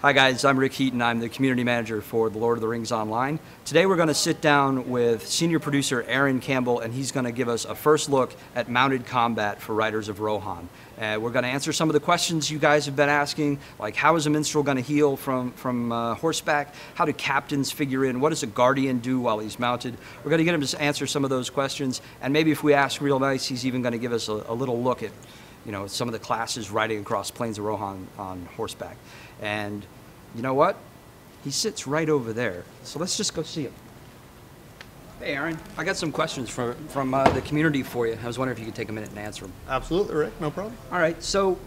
Hi guys, I'm Rick Heaton. I'm the community manager for the Lord of the Rings Online. Today we're going to sit down with senior producer Aaron Campbell, and he's going to give us a first look at mounted combat for Riders of Rohan. We're going to answer some of the questions you guys have been asking, like how is a minstrel going to heal from horseback? How do captains figure in? What does a guardian do while he's mounted? We're going to get him to answer some of those questions, and maybe if we ask real nice, he's even going to give us a little look at some of the classes riding across plains of Rohan on horseback. And you know what? He sits right over there. So let's just go see him. Hey, Aaron. I got some questions from the community for you. I was wondering if you could take a minute and answer them. Absolutely, Rick. No problem. All right. So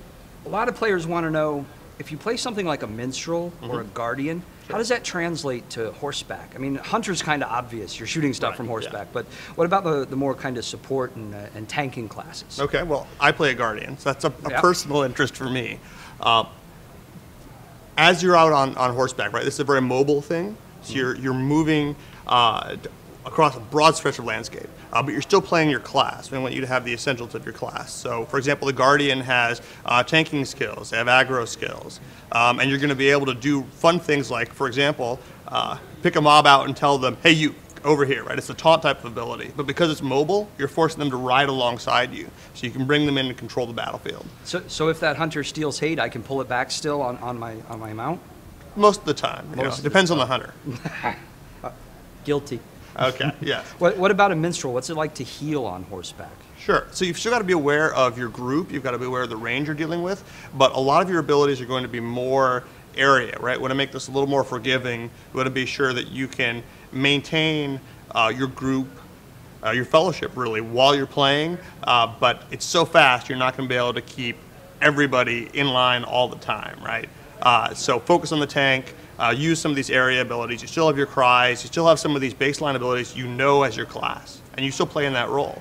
a lot of players want to know, if you play something like a minstrel or a guardian, how does that translate to horseback? I mean, hunter's kind of obvious. You're shooting stuff from horseback. But what about the more kind of support and tanking classes? Okay. Well, I play a guardian, so that's a personal interest for me. As you're out on horseback, right, this is a very mobile thing, so you're moving across a broad stretch of landscape, but you're still playing your class. We want you to have the essentials of your class. So, for example, the Guardian has tanking skills, they have aggro skills, and you're going to be able to do fun things like, for example, pick a mob out and tell them, hey, you, over here, right? It's a taunt type of ability, but because it's mobile, you're forcing them to ride alongside you, so you can bring them in and control the battlefield. So if that hunter steals hate, I can pull it back still on my mount? Most of the time. It depends on the hunter. Guilty. Okay, yes. What about a minstrel? What's it like to heal on horseback? Sure. So you've still got to be aware of your group. You've got to be aware of the range you're dealing with, but a lot of your abilities are going to be more area, right? We want to make this a little more forgiving. We want to be sure that you can maintain your group, your fellowship really, while you're playing, but it's so fast you're not going to be able to keep everybody in line all the time, right? So focus on the tank, use some of these area abilities. You still have your cries, you still have some of these baseline abilities you know as your class, and you still play in that role.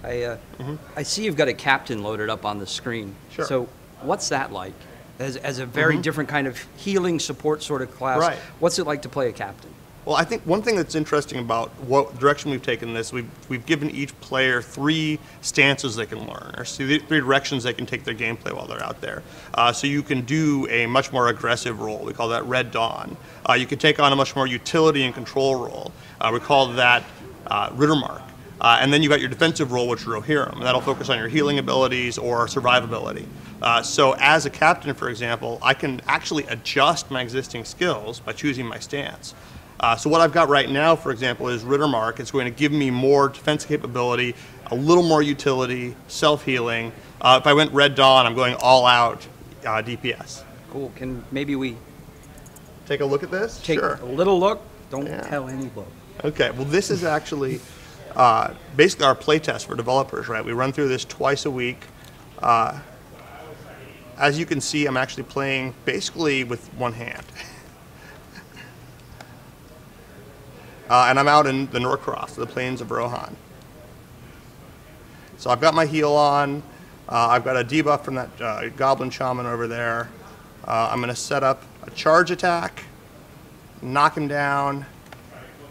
I see you've got a captain loaded up on the screen. Sure. So what's that like? As a very different kind of healing support sort of class, right. What's it like to play a captain? Well, I think one thing that's interesting about what direction we've taken this, we've given each player 3 stances they can learn, or 3 directions they can take their gameplay while they're out there. So you can do a much more aggressive role. We call that Red Dawn. You can take on a much more utility and control role. We call that Rittermark. And then you've got your defensive role, which is Rohirrim, and that'll focus on your healing abilities or survivability. So as a captain, for example, I can actually adjust my existing skills by choosing my stance. So what I've got right now, for example, is Rittermark. It's going to give me more defense capability, a little more utility, self-healing. If I went Red Dawn, I'm going all out DPS. Cool. Can maybe we take a look at this? Take Sure. a little look. Don't tell anybody. Okay. Well, this is actually basically our playtest for developers, right? We run through this twice a week. As you can see, I'm actually playing basically with one hand. And I'm out in the Norcross, the plains of Rohan. So I've got my heal on. I've got a debuff from that goblin shaman over there. I'm going to set up a charge attack, knock him down,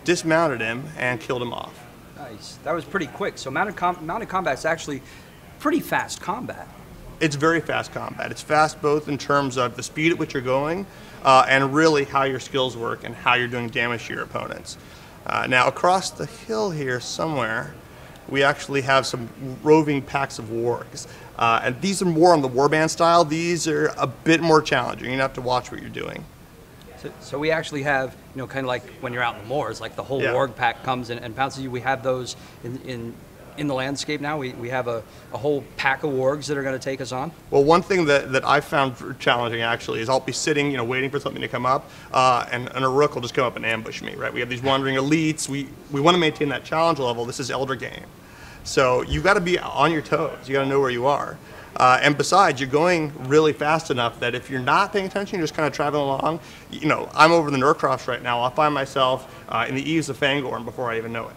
dismounted him, and killed him off. Nice. That was pretty quick. So mounted combat is actually pretty fast combat. It's very fast combat. It's fast both in terms of the speed at which you're going and really how your skills work and how you're doing damage to your opponents. Now across the hill here somewhere, we actually have some roving packs of wargs. And these are more on the warband style. These are a bit more challenging. You have to watch what you're doing. So we actually have, kind of like when you're out in the moors, like the whole warg pack comes and pounces you. We have those in the landscape now. We have a whole pack of wargs that are going to take us on. Well, one thing that I found challenging actually is I'll be sitting, waiting for something to come up, and a rook will just come up and ambush me, right? We have these wandering elites. We want to maintain that challenge level. This is Elder game. So you've got to be on your toes. You got to know where you are. And besides, you're going really fast enough that if you're not paying attention, you're just kind of traveling along. I'm over the Norcross right now. I'll find myself in the eaves of Fangorn before I even know it.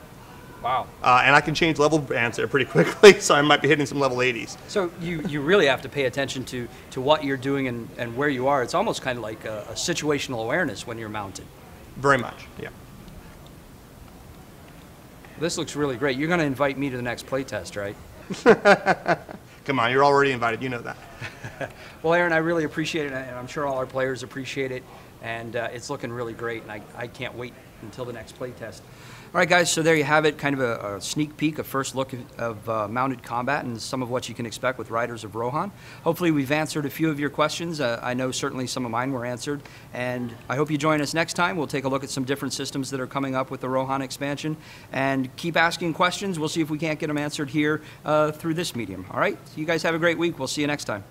Wow. And I can change level bands there pretty quickly, so I might be hitting some level 80s. So you really have to pay attention to what you're doing and where you are. It's almost kind of like a situational awareness when you're mounted. Very much, yeah. This looks really great. You're going to invite me to the next playtest, right? Come on, you're already invited. You know that. Well, Aaron, I really appreciate it, and I'm sure all our players appreciate it, and it's looking really great, and I can't wait until the next play test. All right, guys, so there you have it, kind of a sneak peek, a first look of mounted combat and some of what you can expect with Riders of Rohan. Hopefully we've answered a few of your questions. I know certainly some of mine were answered, and I hope you join us next time. We'll take a look at some different systems that are coming up with the Rohan expansion, and keep asking questions. We'll see if we can't get them answered here through this medium. All right, so you guys have a great week. We'll see you next time.